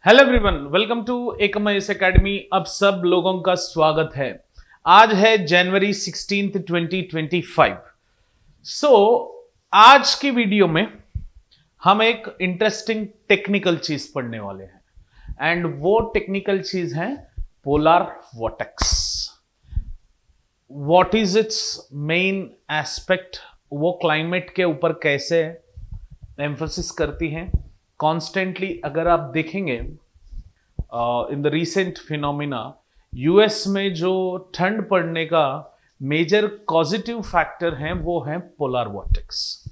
Hello everyone, welcome to एकमएस academy. अब सब लोगों का स्वागत है। आज है जनवरी 16, 2025। आज की वीडियो में हम एक इंटरेस्टिंग टेक्निकल चीज पढ़ने वाले हैं एंड वो टेक्निकल चीज है polar vortex. What is it's main aspect, वो क्लाइमेट के ऊपर कैसे एम्फोसिस करती है। कॉन्स्टेंटली अगर आप देखेंगे in the recent phenomena, US में जो ठंड पड़ने का मेजर पॉजिटिव फैक्टर है वो है पोलर वॉर्टेक्स।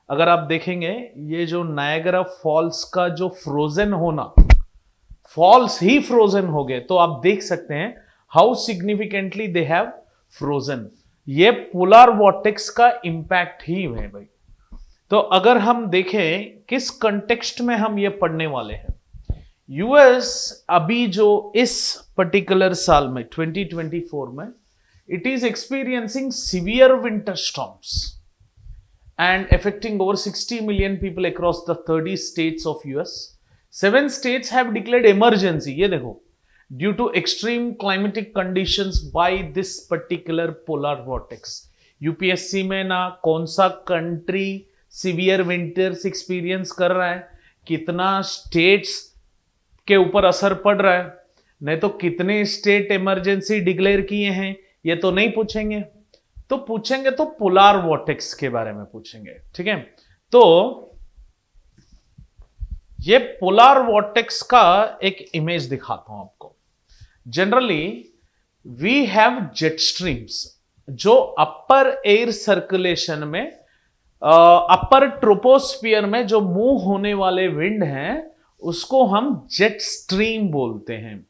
अगर आप देखेंगे ये जो नायगरा फॉल्स का जो फ्रोजन होना, फॉल्स ही फ्रोजन हो गए, तो आप देख सकते हैं how significantly they have frozen. ये पोलर वॉर्टेक्स का इंपैक्ट ही है भाई। तो अगर हम देखें किस कंटेक्स्ट में हम ये पढ़ने वाले हैं, यूएस अभी जो इस पर्टिकुलर साल में 2024 में it is experiencing severe winter storms and affecting over 60 million people across the 30 states of US. 7 states have declared emergency, ये देखो, due to extreme climatic conditions by this particular polar vortex. UPSC में ना कौन सा country severe winters experience कर रहा है, कितना स्टेट्स के ऊपर असर पड़ रहा है, नहीं तो कितने स्टेट इमरजेंसी डिक्लेयर किए हैं, ये तो नहीं पूछेंगे। तो पूछेंगे तो पोलर वॉर्टेक्स के बारे में पूछेंगे, ठीक है। तो ये पोलर वॉर्टेक्स का एक इमेज दिखाता हूं आपको। Generally we have jet streams जो अपर एयर सर्कुलेशन में, अपर ट्रोपोस्फियर में जो मूव होने वाले विंड हैं उसको हम जेट स्ट्रीम बोलते हैं,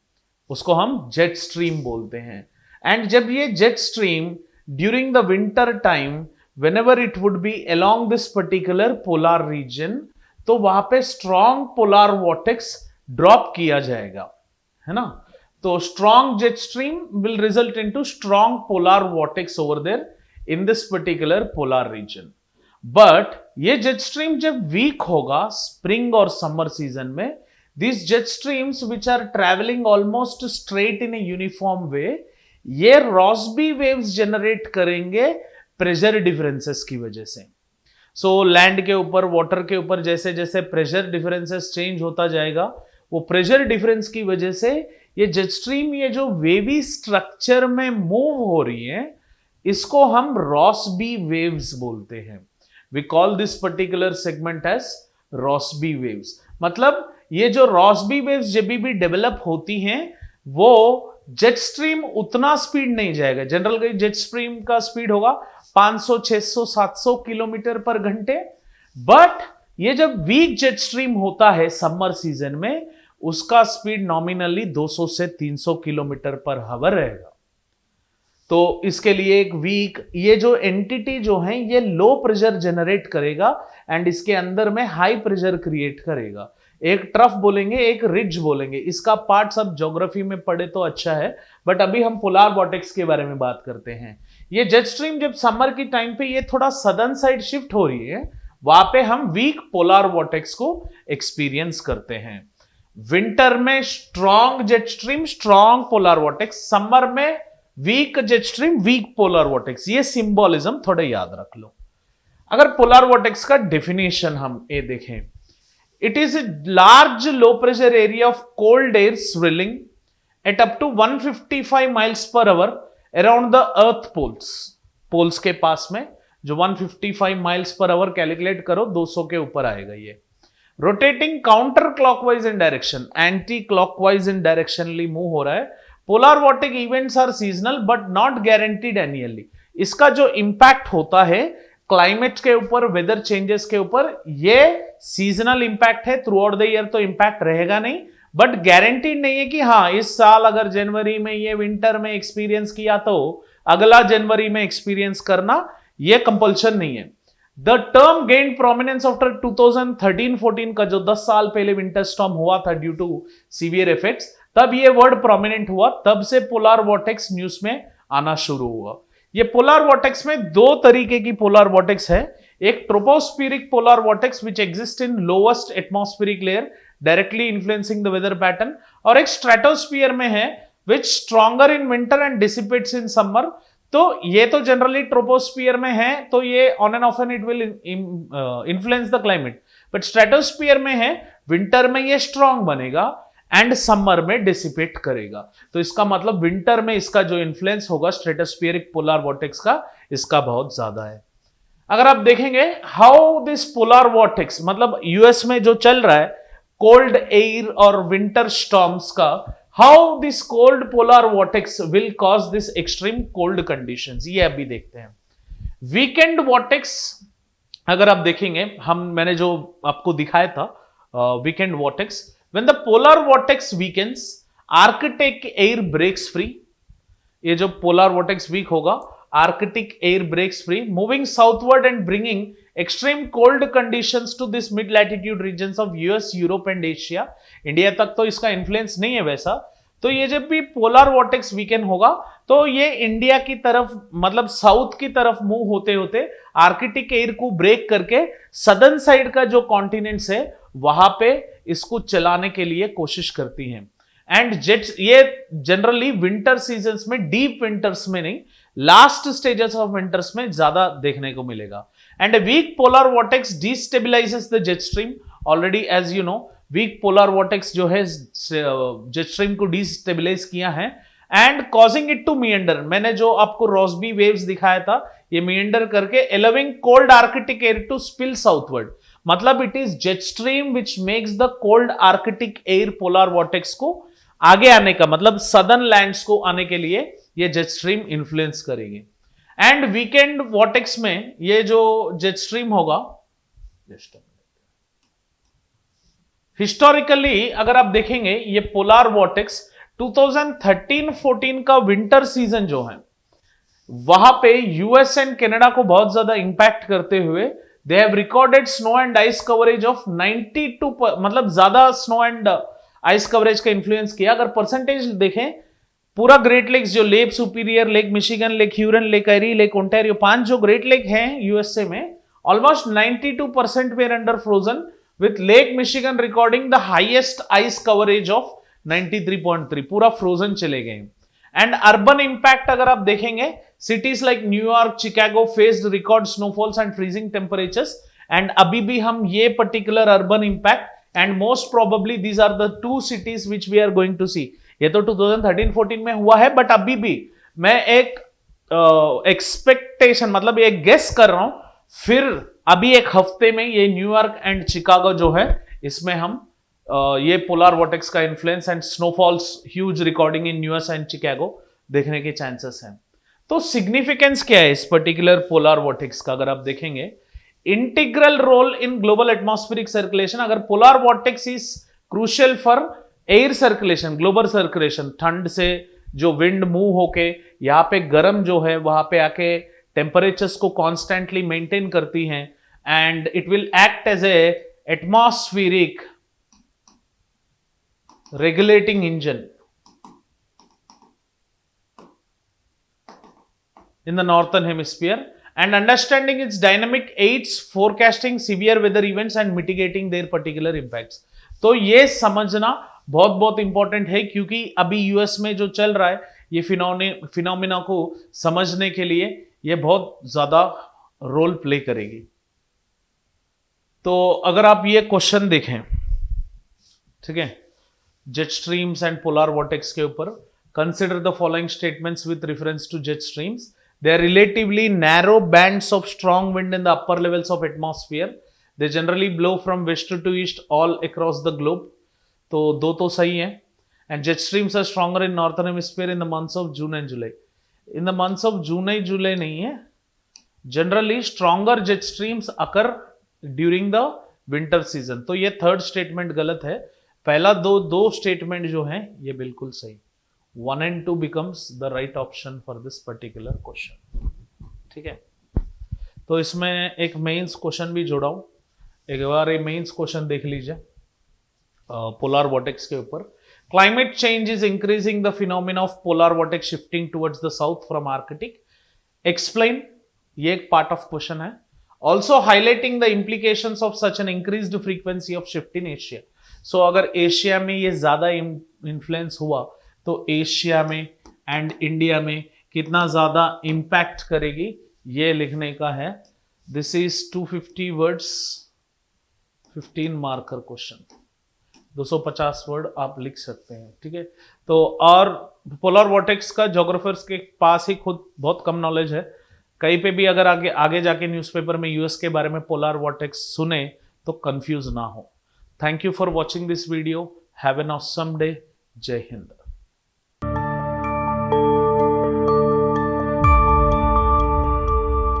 उसको हम जेट स्ट्रीम बोलते हैं। एंड जब ये jet stream during the winter time whenever it would be along this particular polar reason, तो वहां पे स्ट्रॉन्ग पोलर वॉर्टेक्स ड्रॉप किया जाएगा, है ना। तो strong jet stream will result into strong polar vortex over there in this particular polar region. But ये jet stream जब वीक होगा स्प्रिंग और समर सीजन में, this jet streams which are travelling almost straight in a uniform way, ये Rossby waves generate करेंगे pressure differences की वजह से। सो लैंड के ऊपर, वाटर के ऊपर जैसे जैसे प्रेशर डिफरेंसेस चेंज होता जाएगा, वो प्रेशर डिफरेंस की वजह से ये जेट स्ट्रीम, ये जो वेवी स्ट्रक्चर में मूव हो रही है, इसको हम रॉसबी वेव्स बोलते हैं। We call this particular segment as Rossby waves। मतलब ये जो रॉसबी वेव्स जब भी डेवलप होती हैं, वो जेट स्ट्रीम उतना स्पीड नहीं जाएगा। जनरल जेट स्ट्रीम का स्पीड होगा 500, 600, 700 किलोमीटर पर घंटे। बट ये जब वीक जेट स्ट्रीम होता है समर सीजन में, उसका स्पीड नॉमिनली 200 से 300 किलोमीटर पर हावर रहेगा। तो इसके लिए एक वीक, ये जो एंटिटी जो है ये लो प्रेशर जनरेट करेगा एंड इसके अंदर में हाई प्रेशर क्रिएट करेगा। एक ट्रफ बोलेंगे, एक रिज बोलेंगे। इसका पार्ट सब ज्योग्राफी में पढ़े तो अच्छा है, बट अभी हम पोलर वॉर्टेक्स के बारे में बात करते हैं। ये जेट स्ट्रीम जब समर की टाइम पे ये थोड़ा सदर्न साइड शिफ्ट हो रही है, वहां पे हम वीक पोलर वॉर्टेक्स को एक्सपीरियंस करते हैं। विंटर में strong jet stream, strong polar vortex. Summer में weak jet stream, weak polar vortex. ये सिंबोलिज्म थोड़े याद रख लो। अगर पोलर वॉर्टेक्स का डेफिनेशन हम ये देखें, it is a large low pressure area of cold air swirling at up to 155 miles per hour around the earth poles. Poles के पास में जो 155 माइल्स पर आवर कैलकुलेट करो, 200 के ऊपर आएगा ये। Rotating counter clockwise in direction, anti clockwise in directionally move हो रहा है। Polar vortex events are seasonal but not guaranteed annually. इसका जो इंपैक्ट होता है क्लाइमेट के ऊपर, वेदर चेंजेस के ऊपर, ये सीजनल इंपैक्ट है। थ्रू आउट द ईयर तो इंपैक्ट रहेगा नहीं, बट गारंटीड नहीं है कि हाँ इस साल अगर जनवरी में ये विंटर में एक्सपीरियंस किया तो अगला जनवरी में एक्सपीरियंस करना, ये कंपल्शन नहीं है। The term gained prominence after 2013-14 का जो 10 साल पहले विंटर स्टॉर्म हुआ था ड्यू टू सीवियर इफेक्ट्स, तब ये वर्ड प्रोमिनेंट हुआ, तब से पोलर वॉर्टेक्स न्यूज में आना शुरू हुआ। ये पोलर वॉर्टेक्स में दो तरीके की पोलर वॉर्टेक्स है। एक tropospheric polar vortex which exist in lowest atmospheric layer directly influencing the weather pattern, और एक स्ट्रेटोस्फीयर में है which stronger in winter and dissipates in summer. तो ये तो जनरली ट्रोपोस्फियर में है, तो ये on and off an it will influence the climate, but stratosphere में है विंटर में ये स्ट्रॉन्ग बनेगा एंड समर में डिसिपेट करेगा। तो इसका मतलब विंटर में इसका जो इन्फ्लुएंस होगा स्ट्रेटोस्फियरिक पोलर वॉर्टेक्स का, इसका बहुत ज्यादा है। अगर आप देखेंगे हाउ दिस पोलर वॉर्टेक्स, मतलब यूएस में जो चल रहा है कोल्ड एयर और विंटर स्टॉर्म्स का, how this cold polar vortex will cause this extreme cold conditions, ये अभी देखते हैं। वीकेंड वॉर्टेक्स अगर आप देखेंगे, मैंने जो आपको दिखाया था weekend vortex, when the polar vortex weekends Arctic air breaks free, ये जो पोलर वॉर्टेक्स वीक होगा Arctic air breaks free, moving southward and bringing extreme cold conditions to this mid latitude regions of US, Europe and Asia. India तक तो इसका influence नहीं है वैसा। तो ये जब भी पोलर वॉर्टेक्स वीकेंड होगा तो ये इंडिया की तरफ, मतलब साउथ की तरफ मूव होते होते आर्कटिक एयर को ब्रेक करके सदर्न साइड का जो कॉन्टिनेंट्स है वहां पे इसको चलाने के लिए कोशिश करती हैं। एंड जेट्स ये जनरली विंटर सीजन्स में, डीप विंटर्स में नहीं, लास्ट स्टेजेस ऑफ विंटर्स में ज्यादा देखने को मिलेगा। And a weak polar vortex destabilises the jet stream. Already as you know weak polar vortex जो है जेट स्ट्रीम को डिस्टेबलाइज किया है and causing it to meander. मैंने जो आपको रॉसबी वेव्स दिखाया था, ये मिएंडर करके allowing cold Arctic air to spill southward, मतलब it is jet stream which makes the cold Arctic air polar vortex को आगे आने का, मतलब सदर्न लैंड्स को आने के लिए ये जेट स्ट्रीम इन्फ्लुएंस करेगी। एंड वीकेंड वॉर्टेक्स में ये जो जेट स्ट्रीम होगा, हिस्टोरिकली अगर आप देखेंगे ये पोलर वॉर्टेक्स 2013-14 का विंटर सीजन जो है वहां पे यूएस एंड कनाडा को बहुत ज्यादा इंपैक्ट करते हुए they have recorded snow and ice coverage of 92, मतलब ज्यादा स्नो एंड आइस कवरेज का इंफ्लुएंस किया। अगर परसेंटेज देखें, पूरा ग्रेट लेक्स जो Lake Superior, Lake Michigan, Lake Huron, Lake Erie, Lake Ontario, 5 जो ग्रेट लेक हैं यूएसए में, almost 92% were under frozen, with Lake Michigan recording the highest ice coverage of 93.3, पूरा फ्रोजन चले गए। एंड अर्बन इंपैक्ट अगर आप देखेंगे, cities like New York, Chicago faced record snowfalls and freezing temperatures. And अभी भी हम ये particular urban impact and most probably these are the 2 cities which we are going to see। ये तो 2013-14 में हुआ है, बट अभी भी मैं एक एक्सपेक्टेशन, मतलब एक गेस कर रहा हूं, फिर अभी एक हफ्ते में ये न्यूयॉर्क एंड शिकागो जो है इसमें हम ये पोलर वॉर्टेक्स का influence and snowfalls huge recording in New York and Chicago देखने के चांसेस हैं। तो सिग्निफिकेंस क्या है इस पर्टिकुलर पोलर वॉर्टेक्स का? अगर आप देखेंगे, integral role in global atmospheric circulation. अगर polar vortex is crucial for air circulation, global circulation, ठंड से जो विंड मूव होके यहाँ पे गर्म जो है वहां पे आके टेम्परेचर्स को कॉन्स्टेंटली मेंटेन करती हैं, and it will act as a atmospheric regulating engine in the northern hemisphere, and understanding its dynamic aids forecasting severe weather events and mitigating their particular impacts। तो ये समझना बहुत बहुत इंपॉर्टेंट है, क्योंकि अभी यूएस में जो चल रहा है ये फिनोमिना को समझने के लिए ये बहुत ज्यादा रोल प्ले करेगी। तो अगर आप ये क्वेश्चन देखें, ठीक है, jet streams and polar vortex के ऊपर, consider the following statements with reference to jet streams. They are relatively narrow bands of strong wind in the upper levels of atmosphere. They generally blow from west to east all across the globe. तो दो तो सही है। And jet streams are stronger in northern hemisphere in the months of June and July. In the months of June and जुलाई नहीं है, generally stronger jet streams occur during the winter season. तो ये third statement गलत है। पहला दो statement जो हैं ये बिल्कुल सही। 1 and 2 becomes the right option for this particular question। ठीक है, तो इसमें एक मेंस क्वेश्चन भी जोड़ा हूं, एक बार ये मेंस क्वेश्चन देख लीजिए पोलर वॉर्टेक्स के ऊपर। Climate change is increasing the phenomena of polar vortex shifting towards the south from Arctic. Explain, ये एक पार्ट ऑफ क्वेश्चन है। Also highlighting the implications of such an increased frequency of shift in Asia. So अगर Asia में ये ज्यादा influence हुआ तो Asia में एंड इंडिया में कितना ज्यादा इंपैक्ट करेगी, ये लिखने का है। This is 250 words, 15 marker question, 250 word आप लिख सकते हैं, ठीक है। तो और पोलर वॉर्टेक्स का ज्योग्राफर्स के पास ही खुद बहुत कम नॉलेज है। कहीं पे भी अगर आगे आगे जाके न्यूज़पेपर में यूएस के बारे में पोलर वॉर्टेक्स सुने तो कंफ्यूज ना हो। Thank you for watching this video. Have an awesome day. जय हिंद।